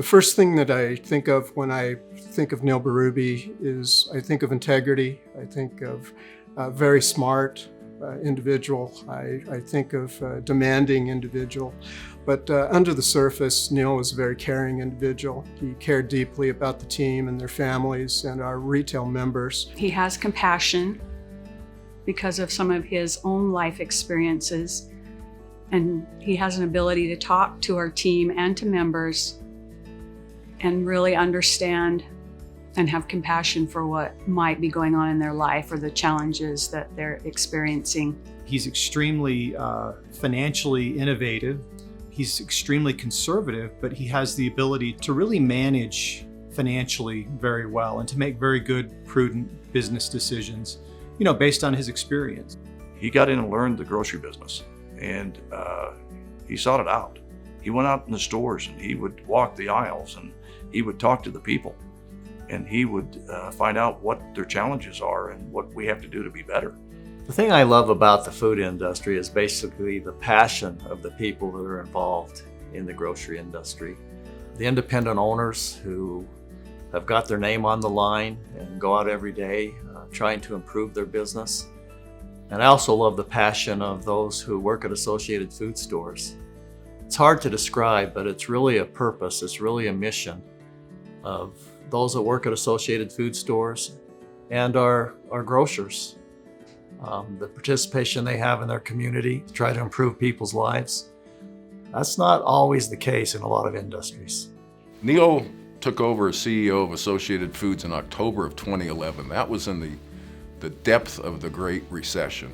first thing that I think of when I think of Neal Berube is I think of integrity. I think of a very smart individual. I think of a demanding individual. But under the surface, Neal was a very caring individual. He cared deeply about the team and their families and our retail members. He has compassion because of some of his own life experiences. And he has an ability to talk to our team and to members and really understand and have compassion for what might be going on in their life or the challenges that they're experiencing. He's extremely financially innovative. He's extremely conservative, but he has the ability to really manage financially very well and to make very good, prudent business decisions, based on his experience. He got in and learned the grocery business, and he sought it out. He went out in the stores and he would walk the aisles and he would talk to the people, and he would find out what their challenges are and what we have to do to be better. The thing I love about the food industry is basically the passion of the people that are involved in the grocery industry. The independent owners who have got their name on the line and go out every day trying to improve their business. And I also love the passion of those who work at Associated Food Stores. It's hard to describe, but it's really a purpose, it's really a mission of those that work at Associated Food Stores and our grocers. The participation they have in their community to try to improve people's lives. That's not always the case in a lot of industries. Neal took over as CEO of Associated Foods in October of 2011. That was in the depth of the Great Recession,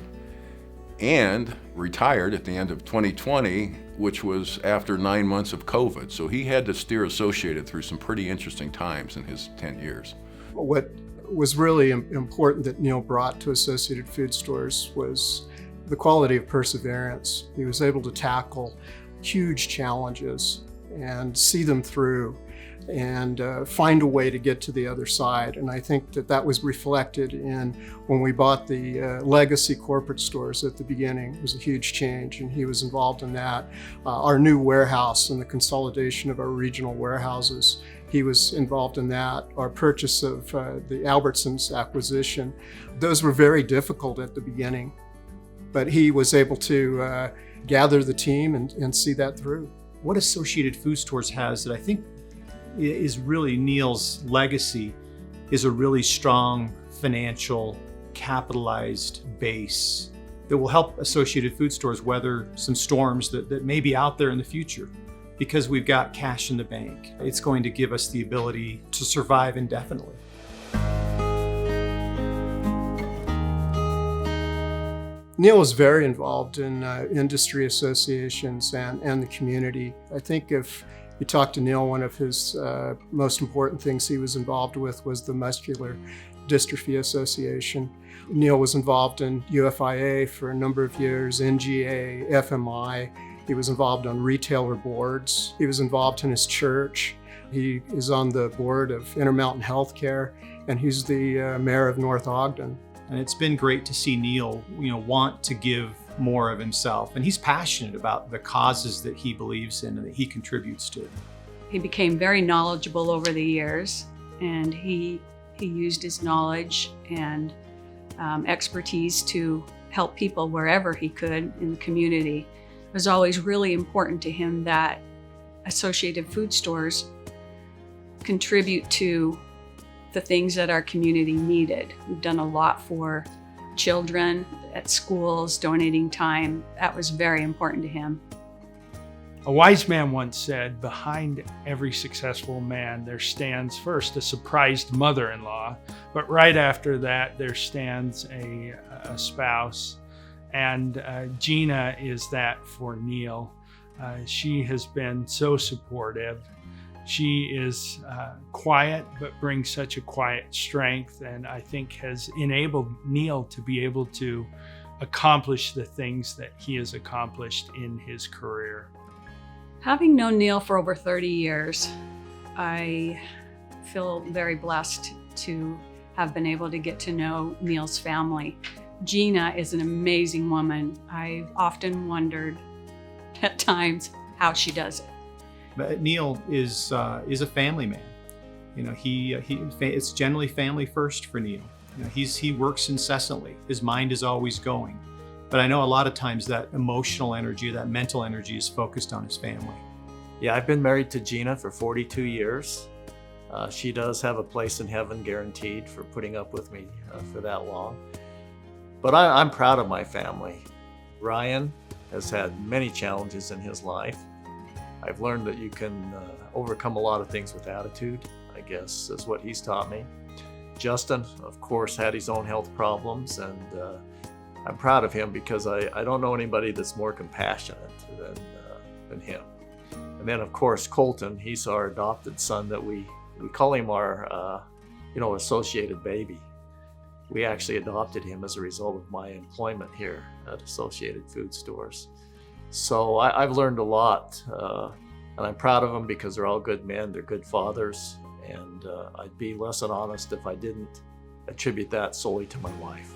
and retired at the end of 2020, which was after 9 months of COVID. So he had to steer Associated through some pretty interesting times in his 10 years. What was really important that Neal brought to Associated Food Stores was the quality of perseverance. He was able to tackle huge challenges and see them through and find a way to get to the other side. And I think that was reflected in when we bought the legacy corporate stores at the beginning. It was a huge change, and he was involved in that. Our new warehouse and the consolidation of our regional warehouses, he was involved in that. Our purchase of the Albertsons acquisition, those were very difficult at the beginning, but he was able to gather the team and see that through. What Associated Food Stores has that I think is really Neal's legacy is a really strong financial capitalized base that will help Associated Food Stores weather some storms that may be out there in the future. Because we've got cash in the bank, it's going to give us the ability to survive indefinitely. Neal was very involved in industry associations and the community. I think if you talk to Neal, one of his most important things he was involved with was the Muscular Dystrophy Association. Neal was involved in UFIA for a number of years, NGA, FMI. He was involved on retailer boards. He was involved in his church. He is on the board of Intermountain Healthcare, and he's the mayor of North Ogden. And it's been great to see Neal, want to give more of himself. And he's passionate about the causes that he believes in and that he contributes to. He became very knowledgeable over the years, and he used his knowledge and expertise to help people wherever he could in the community. It was always really important to him that Associated Food Stores contribute to the things that our community needed. We've done a lot for children at schools, donating time. That was very important to him. A wise man once said, behind every successful man, there stands first a surprised mother-in-law, but right after that, there stands a spouse. And Gina is that for Neal. She has been so supportive. She is quiet, but brings such a quiet strength, and I think has enabled Neal to be able to accomplish the things that he has accomplished in his career. Having known Neal for over 30 years, I feel very blessed to have been able to get to know Neal's family. Gina is an amazing woman. I've often wondered at times how she does it. But Neal is a family man. You know, it's generally family first for Neal. You know, he works incessantly. His mind is always going. But I know a lot of times that emotional energy, that mental energy is focused on his family. Yeah, I've been married to Gina for 42 years. She does have a place in heaven guaranteed for putting up with me for that long. But I'm proud of my family. Ryan has had many challenges in his life. I've learned that you can overcome a lot of things with attitude, I guess, is what he's taught me. Justin, of course, had his own health problems, and I'm proud of him because I don't know anybody that's more compassionate than him. And then, of course, Colton, he's our adopted son that we call him our, associated baby. We actually adopted him as a result of my employment here at Associated Food Stores. So I've learned a lot, and I'm proud of them because they're all good men, they're good fathers, and I'd be less than honest if I didn't attribute that solely to my wife.